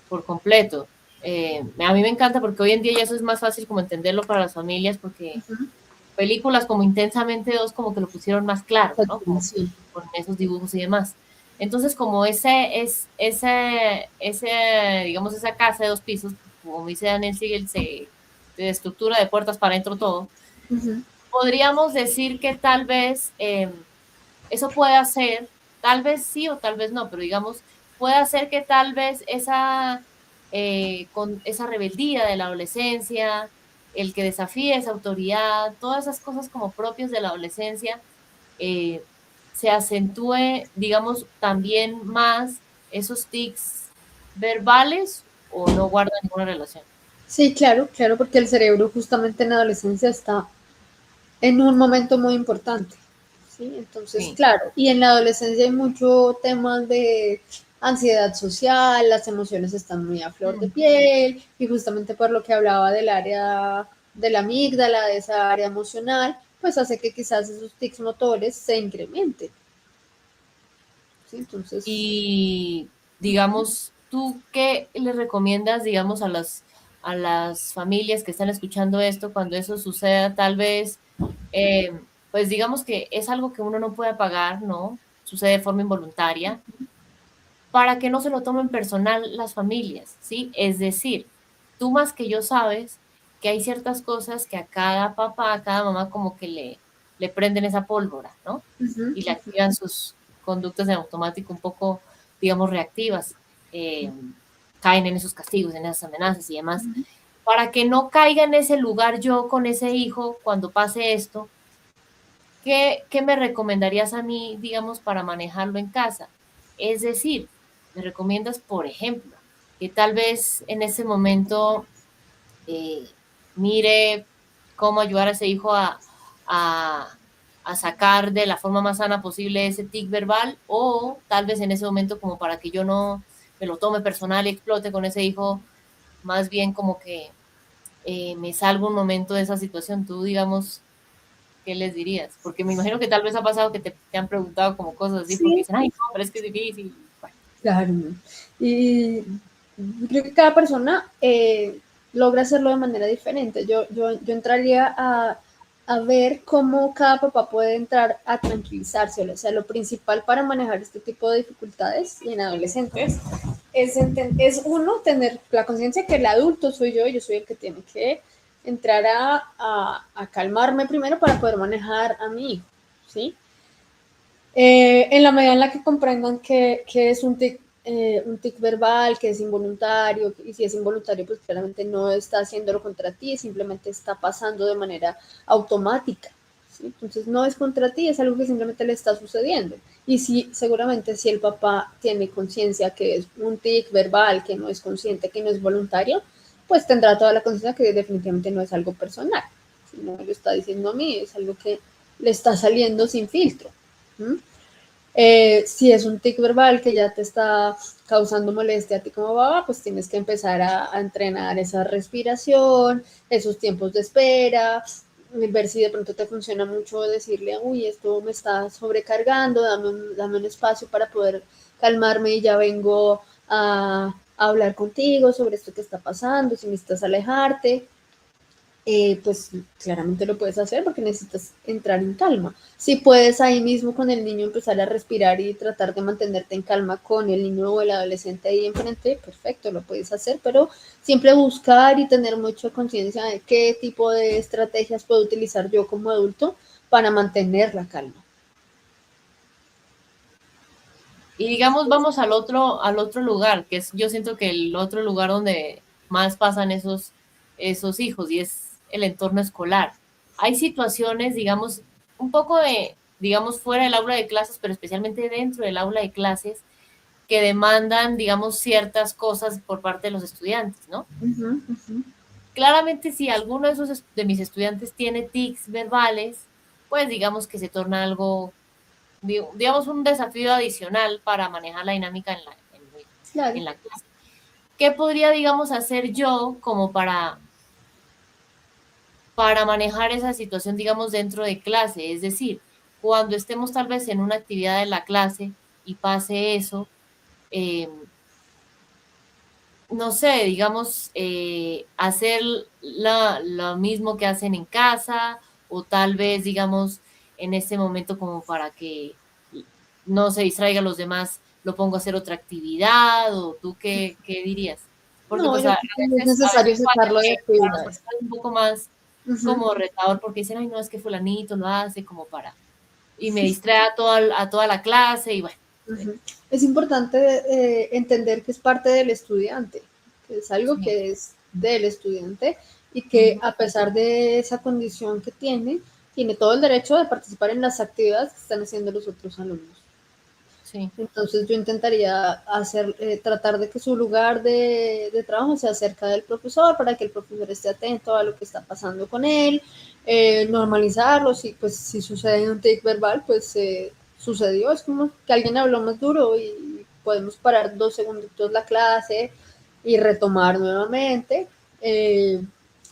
A: por completo. A mí me encanta porque hoy en día ya eso es más fácil como entenderlo para las familias, porque películas como Intensamente 2 como que lo pusieron más claro, ¿no? Como
B: Sí.
A: con esos dibujos y demás. Entonces, como digamos, esa casa de 2 pisos, como dice Daniel Siegel, de estructura de puertas para adentro todo,
B: Ujú.
A: podríamos decir que tal vez eso puede hacer, tal vez sí o tal vez no, pero digamos, puede hacer que tal vez con esa rebeldía de la adolescencia, el que desafíe esa autoridad, todas esas cosas como propias de la adolescencia, eh, se acentúe, digamos, también más esos tics verbales o no guardan ninguna relación.
B: Sí, claro, claro, porque el cerebro justamente en la adolescencia está en un momento muy importante. ¿Sí? Entonces,
A: Sí.
B: claro, y en la adolescencia hay mucho temas de ansiedad social, las emociones están muy a flor de piel, y justamente por lo que hablaba del área de la amígdala, de esa área emocional, pues hace que quizás esos tics motores se incrementen. ¿Sí? Entonces,
A: Y digamos, ¿tú qué le recomiendas, digamos, a las familias que están escuchando esto cuando eso suceda? Tal vez, pues digamos que es algo que uno no puede pagar, ¿no? Sucede de forma involuntaria, para que no se lo tomen personal las familias, ¿sí? Es decir, tú más que yo sabes que hay ciertas cosas que a cada papá, a cada mamá como que le prenden esa pólvora, ¿no?
B: uh -huh,
A: Y le activan sus conductas en automático un poco digamos, reactivas, caen en esos castigos, en esas amenazas y demás. Para que no caiga en ese lugar yo con ese hijo cuando pase esto, ¿qué me recomendarías a mí, digamos, para manejarlo en casa? Es decir, me recomiendas, por ejemplo, que tal vez en ese momento mire cómo ayudar a ese hijo a, a sacar de la forma más sana posible ese tic verbal, o tal vez en ese momento como para que yo no me lo tome personal y explote con ese hijo, más bien como que me salgo un momento de esa situación. Tú, digamos, ¿qué les dirías? Porque me imagino que tal vez ha pasado que te han preguntado como cosas así porque
B: Sí,
A: dicen, ay, no, pero es que es difícil. Bueno,
B: claro. Y creo que cada persona logra hacerlo de manera diferente. Yo entraría a ver cómo cada papá puede entrar a tranquilizarse. O sea, lo principal para manejar este tipo de dificultades y en adolescentes es uno, tener la conciencia que el adulto soy yo soy el que tiene que entrar a calmarme primero para poder manejar a mi hijo, ¿sí? En la medida en la que comprendan que es un tic verbal, que es involuntario, y si es involuntario, pues claramente no está haciéndolo contra ti, simplemente está pasando de manera automática. ¿Sí? Entonces no es contra ti, es algo que simplemente le está sucediendo. Y si seguramente si el papá tiene conciencia que es un tic verbal, que no es consciente, que no es voluntario, pues tendrá toda la conciencia que definitivamente no es algo personal. Si no lo está diciendo a mí, es algo que le está saliendo sin filtro. Si es un tic verbal que ya te está causando molestia a ti como papá, pues tienes que empezar a entrenar esa respiración, esos tiempos de espera, ver si de pronto te funciona mucho decirle, uy, esto me está sobrecargando, dame un espacio para poder calmarme y ya vengo a hablar contigo sobre esto que está pasando, si necesitas alejarte. Pues claramente lo puedes hacer porque necesitas entrar en calma. Si puedes ahí mismo con el niño empezar a respirar y tratar de mantenerte en calma con el niño o el adolescente ahí enfrente, perfecto, lo puedes hacer, pero siempre buscar y tener mucha conciencia de qué tipo de estrategias puedo utilizar yo como adulto para mantener la calma.
A: y digamos, vamos al otro lugar, que es, yo siento que el otro lugar donde más pasan esos hijos, y es el entorno escolar. Hay situaciones, digamos, un poco de, digamos, fuera del aula de clases, pero especialmente dentro del aula de clases, que demandan, digamos, ciertas cosas por parte de los estudiantes, ¿no?
B: Uh-huh, uh-huh.
A: Claramente, si alguno de, esos, de mis estudiantes tiene tics verbales, pues digamos que se torna algo, digamos, un desafío adicional para manejar la dinámica
B: Claro.
A: en la clase. ¿Qué podría, digamos, hacer yo como para manejar esa situación, digamos, dentro de clase? Es decir, cuando estemos tal vez en una actividad de la clase y pase eso, eh, no sé, digamos, hacer lo mismo que hacen en casa, o tal vez, digamos, en ese momento como para que no se distraigan los demás, lo pongo a hacer otra actividad, o tú qué dirías. Porque
B: No,
A: pues
B: yo creo que no es
A: a
B: necesario
A: veces pasa
B: sacarlo de
A: que para los
B: actividades.
A: profesores es un poco más
B: Uh-huh.
A: como retador porque dicen, ay, no, es que fulanito lo hace como para, y me distrae a toda la clase, y bueno.
B: Uh-huh. Es importante entender que es parte del estudiante, que es algo
A: Sí.
B: que es del estudiante y que
A: Ujú.
B: a pesar de esa condición que tiene todo el derecho de participar en las actividades que están haciendo los otros alumnos.
A: Sí.
B: Entonces yo intentaría tratar de que su lugar de trabajo sea cerca del profesor para que el profesor esté atento a lo que está pasando con él, normalizarlo, si sucede un tic verbal, pues sucedió, es como que alguien habló más duro y podemos parar 2 segunditos la clase y retomar nuevamente.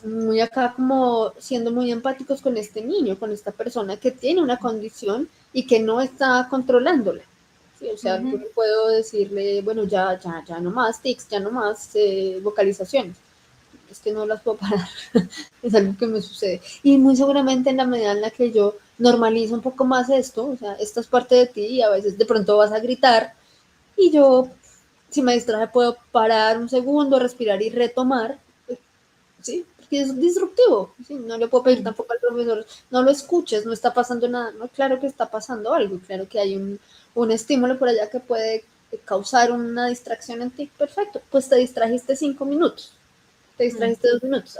B: Muy acá como siendo muy empáticos con este niño, con esta persona que tiene una condición y que no está controlándola. Sí, o sea, yo
A: Ujú.
B: no puedo decirle, bueno, ya no más tics, ya no más vocalizaciones. Es que no las puedo parar. Es algo que me sucede. Y muy seguramente en la medida en la que yo normalizo un poco más esto, o sea, esta es parte de ti y a veces de pronto vas a gritar y yo, si me distrae, puedo parar un segundo, respirar y retomar, ¿sí? Porque es disruptivo, ¿sí? No le puedo pedir
A: Sí.
B: tampoco al profesor, no lo escuches, no está pasando nada, no, claro que está pasando algo, claro que hay un estímulo por allá que puede causar una distracción en ti, perfecto, pues te distrajiste 5 minutos, te distrajiste 2 minutos,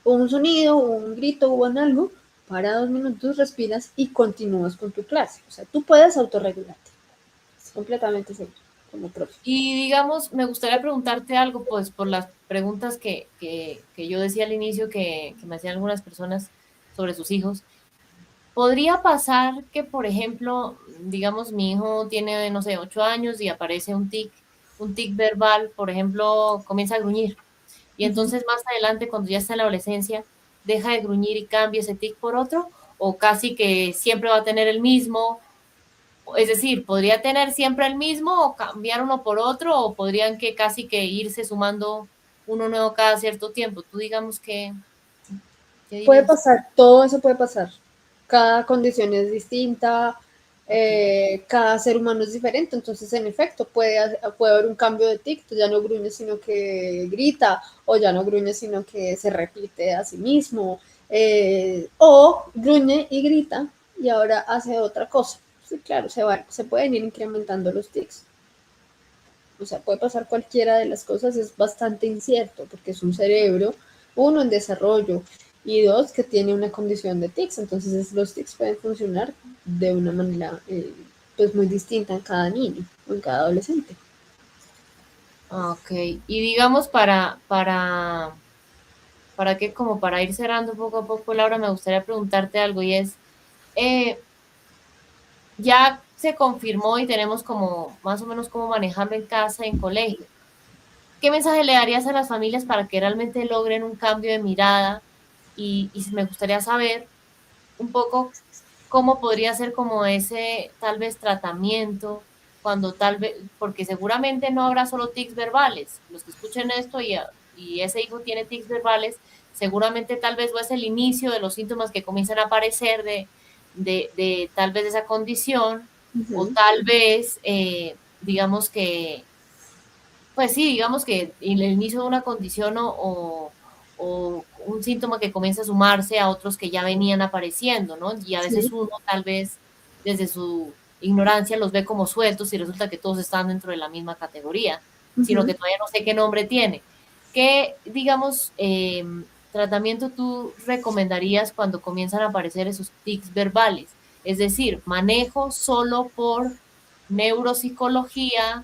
B: hubo un sonido, hubo un grito, hubo en algo, para 2 minutos, respiras y continúas con tu clase. O sea, tú puedes autorregularte, es completamente seguro, como profe.
A: Y digamos, me gustaría preguntarte algo, pues por las preguntas que yo decía al inicio que me hacían algunas personas sobre sus hijos. ¿Podría pasar que, por ejemplo, digamos, mi hijo tiene, no sé, 8 años y aparece un tic verbal, por ejemplo, comienza a gruñir? Y entonces más adelante, cuando ya está en la adolescencia, deja de gruñir y cambia ese tic por otro, o casi que siempre va a tener el mismo. Es decir, podría tener siempre el mismo o cambiar uno por otro, o podrían que casi que irse sumando uno nuevo cada cierto tiempo. Tú digamos que, ¿qué
B: Puede
A: dirías?
B: pasar, todo eso puede pasar. Cada condición es distinta,
A: Okay.
B: cada ser humano es diferente, entonces en efecto puede haber un cambio de tic, ya no gruñe sino que grita, o ya no gruñe sino que se repite a sí mismo, o gruñe y grita y ahora hace otra cosa. Sí, claro, se pueden ir incrementando los tics. O sea, puede pasar cualquiera de las cosas, es bastante incierto porque es un cerebro, uno, en desarrollo y dos, que tiene una condición de tics. Entonces los tics pueden funcionar de una manera pues muy distinta en cada niño o en cada adolescente.
A: Ok, y digamos para que como para ir cerrando poco a poco, Laura, me gustaría preguntarte algo y es, eh, ya se confirmó y tenemos como más o menos cómo manejarlo en casa, en colegio. ¿Qué mensaje le darías a las familias para que realmente logren un cambio de mirada? Y me gustaría saber un poco cómo podría ser como ese tal vez tratamiento, cuando tal vez, porque seguramente no habrá solo tics verbales. Los que escuchen esto y ese hijo tiene tics verbales, seguramente tal vez no es el inicio de los síntomas que comienzan a aparecer de tal vez de esa condición, o
B: Uh-huh.
A: tal vez, digamos que pues sí, digamos que el inicio de una condición o un síntoma que comienza a sumarse a otros que ya venían apareciendo, ¿no? Y a veces
B: Sí.
A: uno tal vez desde su ignorancia los ve como sueltos y resulta que todos están dentro de la misma categoría, sino
B: Uh-huh.
A: que todavía no sé qué nombre tiene. ¿Qué, digamos, tratamiento tú recomendarías cuando comienzan a aparecer esos tics verbales? Es decir, manejo solo por neuropsicología,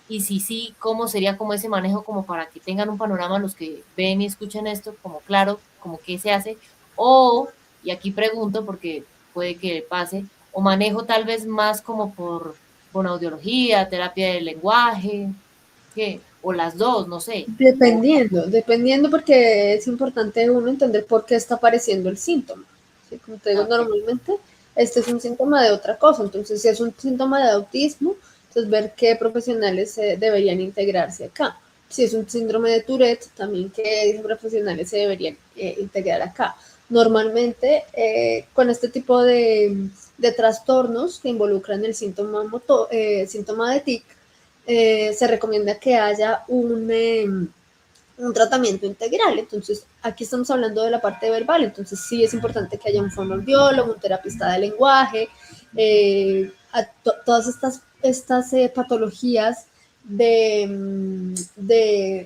A: y si sí, ¿cómo sería como ese manejo como para que tengan un panorama los que ven y escuchan esto, como claro, como qué se hace? O, y aquí pregunto porque puede que pase, o manejo tal vez más como por audiología, terapia del lenguaje, ¿qué? O las dos, no sé. O,
B: Dependiendo porque es importante uno entender por qué está apareciendo el síntoma. ¿Sí? Como te digo,
A: ok,
B: normalmente este es un síntoma de otra cosa, entonces si es un síntoma de autismo, entonces ver qué profesionales deberían integrarse acá. Si es un síndrome de Tourette, también qué profesionales se deberían integrar acá. Normalmente con este tipo de trastornos que involucran el síntoma de TIC, se recomienda que haya un tratamiento integral. Entonces, aquí estamos hablando de la parte verbal, entonces sí es importante que haya un fonoaudiólogo, un terapista de lenguaje, todas estas patologías de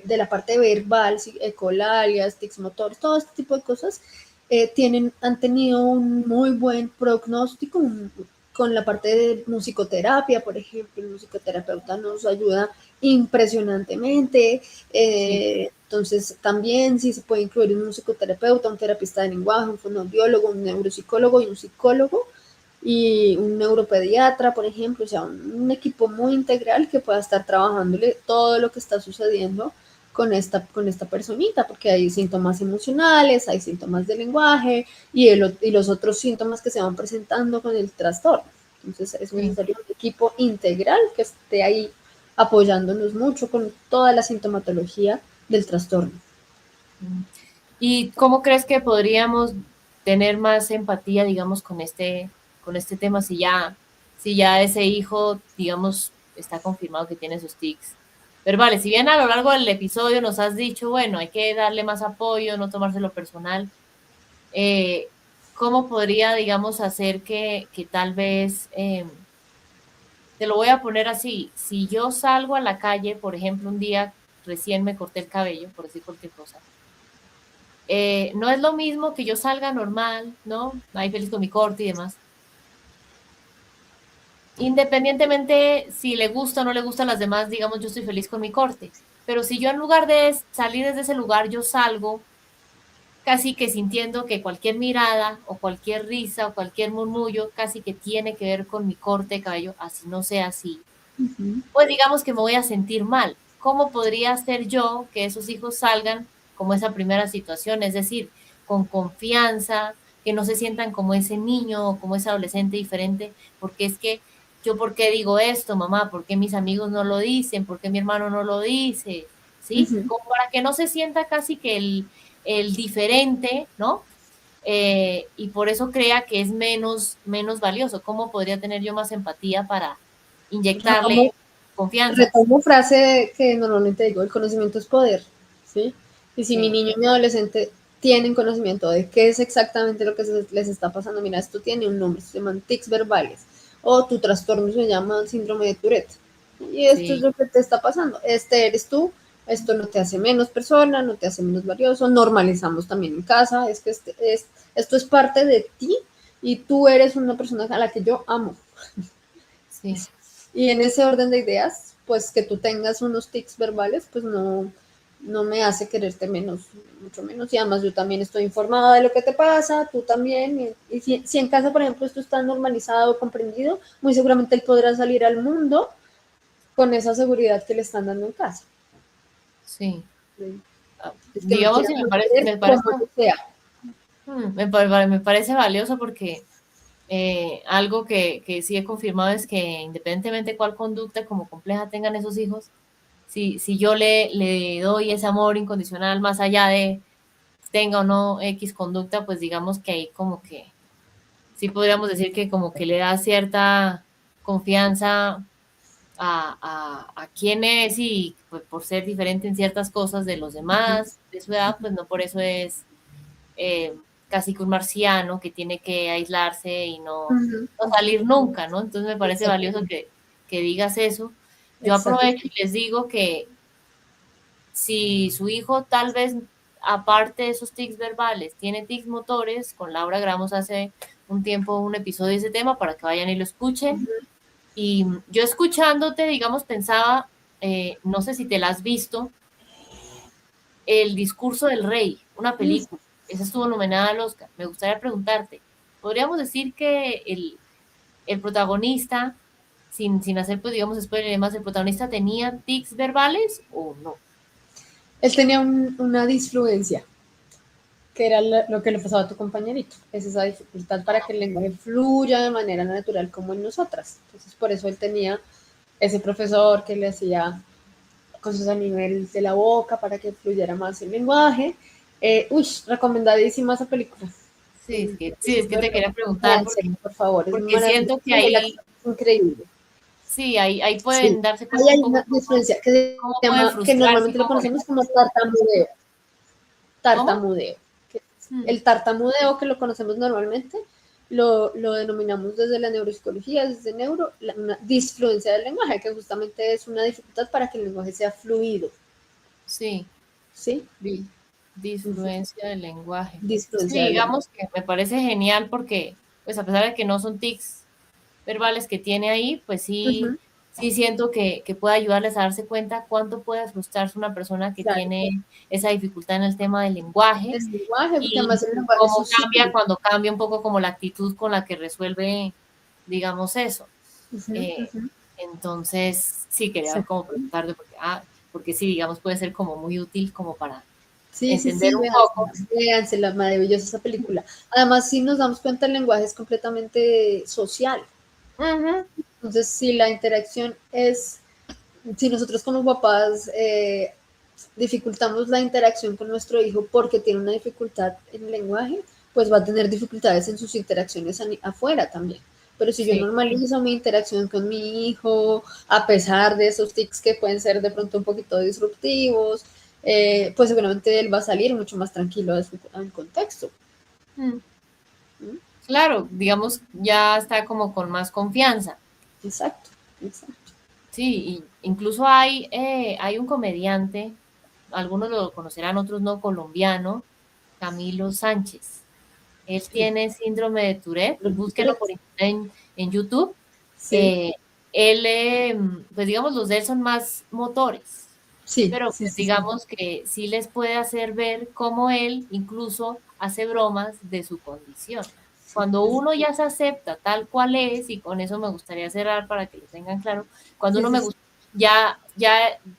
B: la parte verbal, ecolalias, tics motores, todo este tipo de cosas, han tenido un muy buen pronóstico, con la parte de musicoterapia, por ejemplo, el musicoterapeuta nos ayuda impresionantemente.
A: sí.
B: Entonces, también sí se puede incluir un musicoterapeuta, un terapista de lenguaje, un fonoaudiólogo, un neuropsicólogo y un psicólogo y un neuropediatra, por ejemplo, o sea, un equipo muy integral que pueda estar trabajándole todo lo que está sucediendo con esta personita, porque hay síntomas emocionales, hay síntomas de lenguaje y los otros síntomas que se van presentando con el trastorno. Entonces es
A: Sí.
B: necesario un equipo integral que esté ahí apoyándonos mucho con toda la sintomatología del trastorno.
A: ¿Y cómo crees que podríamos tener más empatía, digamos, con este tema si ya ese hijo, digamos, está confirmado que tiene sus tics verbales? Si bien a lo largo del episodio nos has dicho, bueno, hay que darle más apoyo, no tomárselo personal, ¿cómo podría, digamos, hacer que tal vez te lo voy a poner así, si yo salgo a la calle, por ejemplo, un día recién me corté el cabello, por decir cualquier cosa, no es lo mismo que yo salga normal, ¿no? Ahí feliz con mi corte y demás. Independientemente si le gusta o no le gusta a las demás, digamos, yo estoy feliz con mi corte. Pero si yo en lugar de salir desde ese lugar, yo salgo casi que sintiendo que cualquier mirada o cualquier risa o cualquier murmullo casi que tiene que ver con mi corte de cabello, así no sea así, pues digamos que me voy a sentir mal. ¿Cómo podría ser yo que esos hijos salgan como esa primera situación? Es decir, con confianza, que no se sientan como ese niño o como ese adolescente diferente, porque es que yo, ¿por qué digo esto, mamá? ¿Por qué mis amigos no lo dicen? ¿Por qué mi hermano no lo dice? ¿Sí?
B: Ujú.
A: Como para que no se sienta casi que el diferente, ¿no? Y por eso crea que es menos valioso. ¿Cómo podría tener yo más empatía para inyectarle
B: Retomo,
A: confianza?
B: retomo frase que normalmente digo, el conocimiento es poder, ¿sí? Y si mi
A: Sí,
B: niño y mi adolescente tienen conocimiento de qué es exactamente lo que les está pasando, mira, esto tiene un nombre, se llaman tics verbales, o tu trastorno se llama síndrome de Tourette. Y esto es
A: sí,
B: lo que te está pasando, este eres tú, esto no te hace menos persona, no te hace menos valioso, normalizamos también en casa, es que esto es parte de ti y tú eres una persona a la que yo amo.
A: sí,
B: Y en ese orden de ideas, pues que tú tengas unos tics verbales, pues no me hace quererte menos, mucho menos. Y además yo también estoy informada de lo que te pasa, tú también. Y si en casa, por ejemplo, esto está normalizado, comprendido, muy seguramente él podrá salir al mundo con esa seguridad que le están dando en casa.
A: sí.
B: ¿Sí? Es que no
A: Digamos,
B: quiera
A: sí,
B: creer
A: me parece,
B: como sea.
A: me parece valioso porque algo que sí he confirmado es que independientemente cuál conducta como compleja tengan esos hijos, si yo le doy ese amor incondicional más allá de tenga o no X conducta, pues digamos que ahí como que sí podríamos decir que como que le da cierta confianza a quién es y pues, por ser diferente en ciertas cosas de los demás de su edad, pues no por eso es eh, casi que un marciano que tiene que aislarse y
B: Ujú,
A: no salir nunca, ¿no? Entonces me parece valioso
B: exactamente,
A: que digas eso. Yo
B: exacto.
A: aprovecho y les digo que si su hijo tal vez, aparte de esos tics verbales, tiene tics motores, con Laura grabamos hace un tiempo un episodio de ese tema para que vayan y lo escuchen. Y yo escuchándote, digamos, pensaba, no sé si te la has visto, El discurso del rey, una película. Esa estuvo nominada al Oscar. Me gustaría preguntarte, ¿podríamos decir que el protagonista, sin hacer, pues, digamos, spoiler y demás, el protagonista tenía tics verbales o no?
B: Él tenía una disfluencia, que era lo que le pasaba a tu compañerito. Es esa dificultad para que el lenguaje fluya de manera natural como en nosotras. Entonces, por eso él tenía ese profesor que le hacía cosas a nivel de la boca para que fluyera más el lenguaje. Recomendadísima esa película.
A: Sí, es que te quería preguntar
B: Véansela, por favor, es
A: porque
B: maravillosa
A: siento que
B: y el
A: ahí,
B: actor es increíble.
A: sí, ahí
B: Sí,
A: pueden darse
B: ahí
A: cuenta un
B: hay
A: poco
B: una diferencia que se
A: cómo puede
B: llama, que
A: frustrarse
B: normalmente lo
A: como
B: conocemos como tartamudeo.
A: ¿cómo?
B: Tartamudeo. El tartamudeo que lo conocemos normalmente lo denominamos desde la neuropsicología, desde una disfluencia del lenguaje, que justamente es una dificultad para que el lenguaje sea fluido.
A: Sí,
B: ¿Sí?
A: disfluencia del lenguaje. Sí,
B: Disfluencia del lenguaje.
A: digamos que me parece genial porque, pues a pesar de que no son tics verbales que tiene ahí, pues sí,
B: Ujú,
A: sí siento que puede ayudarles a darse cuenta cuánto puede frustrarse una persona que
B: claro.
A: tiene esa dificultad en el tema del lenguaje
B: El lenguaje, porque
A: y
B: además el lenguaje es
A: cómo cambia
B: sutil.
A: cuando cambia un poco como la actitud con la que resuelve, digamos, eso.
B: Ujú,
A: Eh,
B: ujú.
A: entonces, sí, quería como
B: Exacto.
A: preguntarte, porque sí, digamos, puede ser como muy útil como para
B: Sí, sí,
A: entender
B: sí,
A: un poco.
B: véansela, maravillosa esa película. Además, si nos damos cuenta, el lenguaje es completamente social.
A: Ujú,
B: Entonces, si la interacción es, si nosotros como papás dificultamos la interacción con nuestro hijo porque tiene una dificultad en el lenguaje, pues va a tener dificultades en sus interacciones afuera también. Pero si yo
A: sí,
B: normalizo mi interacción con mi hijo, a pesar de esos tics que pueden ser de pronto un poquito disruptivos, pues seguramente él va a salir mucho más tranquilo al contexto.
A: mm,
B: ¿Mm?
A: claro, digamos, ya está como con más confianza.
B: Exacto. Exacto.
A: Sí, y incluso hay un comediante, algunos lo conocerán, otros no, colombiano, Camilo Sánchez. Él
B: Sí.
A: tiene síndrome de Tourette,
B: Los
A: búsquelo por
B: secretos.
A: internet en YouTube.
B: Sí,
A: Eh, pues digamos, los de él son más motores,
B: sí,
A: pero
B: sí,
A: pues
B: sí, sí.
A: digamos que sí les puede hacer ver cómo él incluso hace bromas de su condición.
B: Sí,
A: Cuando uno ya se acepta tal cual es, y con eso me gustaría cerrar para que lo tengan claro, cuando
B: sí,
A: uno
B: sí, sí.
A: ya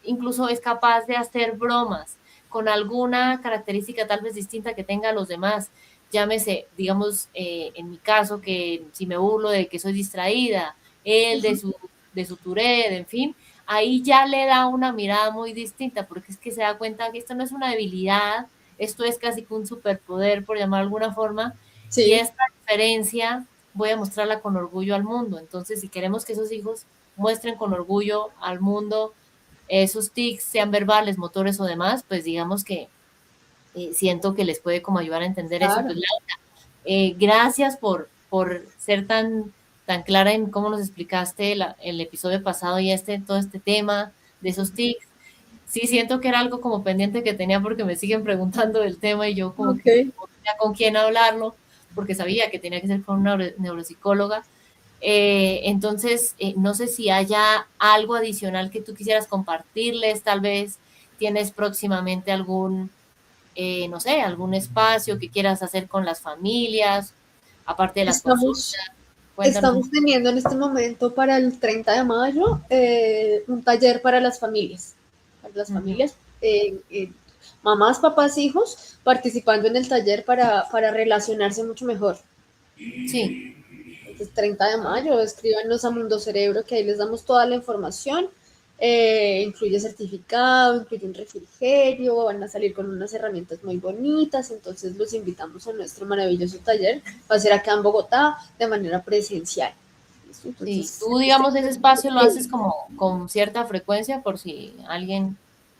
A: incluso es capaz de hacer bromas con alguna característica tal vez distinta que tenga a los demás, llámese, digamos, en mi caso, que si me burlo de que soy distraída, él
B: Ujú.
A: de su Tourette, en fin, ahí ya le da una mirada muy distinta, porque es que se da cuenta que esto no es una debilidad, esto es casi que un superpoder, por llamar de alguna forma, y
B: Sí,
A: esta diferencia voy a mostrarla con orgullo al mundo. Entonces, si queremos que esos hijos muestren con orgullo al mundo esos tics, sean verbales, motores o demás, pues digamos que siento que les puede como ayudar a entender eso. Pues
B: claro.
A: gracias por ser tan clara en cómo nos explicaste el episodio pasado y todo este tema de esos tics. Sí, siento que era algo como pendiente que tenía porque me siguen preguntando del tema y yo como
B: Ok.
A: que no tenía con quién hablarlo porque sabía que tenía que ser con una neuropsicóloga. Entonces, no sé si haya algo adicional que tú quisieras compartirles, tal vez tienes próximamente no sé, algún espacio que quieras hacer con las familias, aparte de las consultas.
B: Estamos,
A: Cuéntanos un
B: estamos
A: poco.
B: teniendo en este momento para el 30 de mayo un taller para las familias. Para las
A: Ujú.
B: familias, mamás, papás, hijos, participando en el taller para relacionarse mucho mejor.
A: Sí,
B: Entonces, 30 de mayo, escríbanos a Mundo Cerebro, que ahí les damos toda la información. Incluye certificado, incluye un refrigerio, van a salir con unas herramientas muy bonitas, entonces los invitamos a nuestro maravilloso taller. Va a ser acá en Bogotá de manera presencial. ¿Listo?
A: sí.
B: Entonces,
A: Tú, digamos, ese espacio lo haces como con cierta frecuencia por si alguien,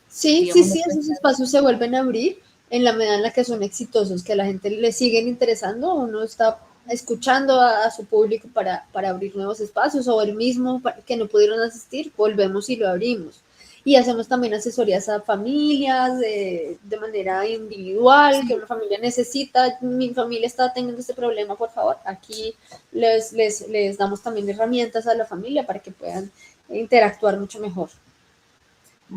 B: sí, sí,
A: digamos, no
B: sí,
A: puede
B: esos
A: estar.
B: espacios se vuelven a abrir en la medida en la que son exitosos, que a la gente le siguen interesando, uno está escuchando a su público para abrir nuevos espacios o el mismo que no pudieron asistir, volvemos y lo abrimos. Y hacemos también asesorías a familias de manera individual, que
A: Sí,
B: una familia necesita, mi familia está teniendo este problema, por favor, aquí les damos también herramientas a la familia para que puedan interactuar mucho mejor.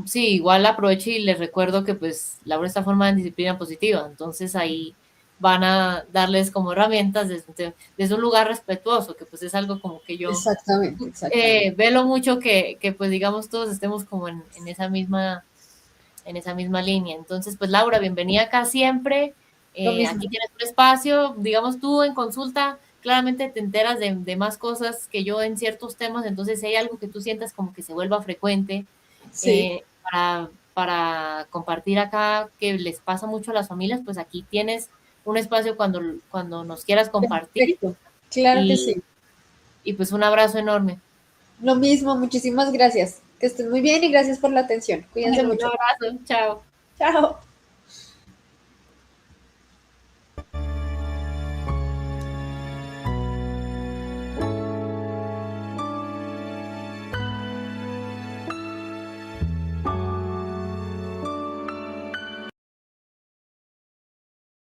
A: sí, igual aprovecho y les recuerdo que pues Laura está formada en disciplina positiva, entonces ahí van a darles como herramientas desde un lugar respetuoso, que pues es algo como que yo
B: Exactamente, exactamente.
A: velo mucho que pues digamos todos estemos como en esa misma línea. Entonces, pues Laura, bienvenida acá siempre.
B: Lo mismo.
A: Aquí tienes un espacio, digamos tú en consulta, claramente te enteras de más cosas que yo en ciertos temas, entonces si hay algo que tú sientas como que se vuelva frecuente
B: Sí,
A: para compartir acá que les pasa mucho a las familias, pues aquí tienes un espacio cuando nos quieras compartir
B: perfecto. Claro que
A: y,
B: sí.
A: y pues un abrazo enorme.
B: Lo mismo, muchísimas gracias. Que estén muy bien y gracias por la atención. Cuídense
A: Bueno, un
B: mucho.
A: abrazo, chao.
B: Chao.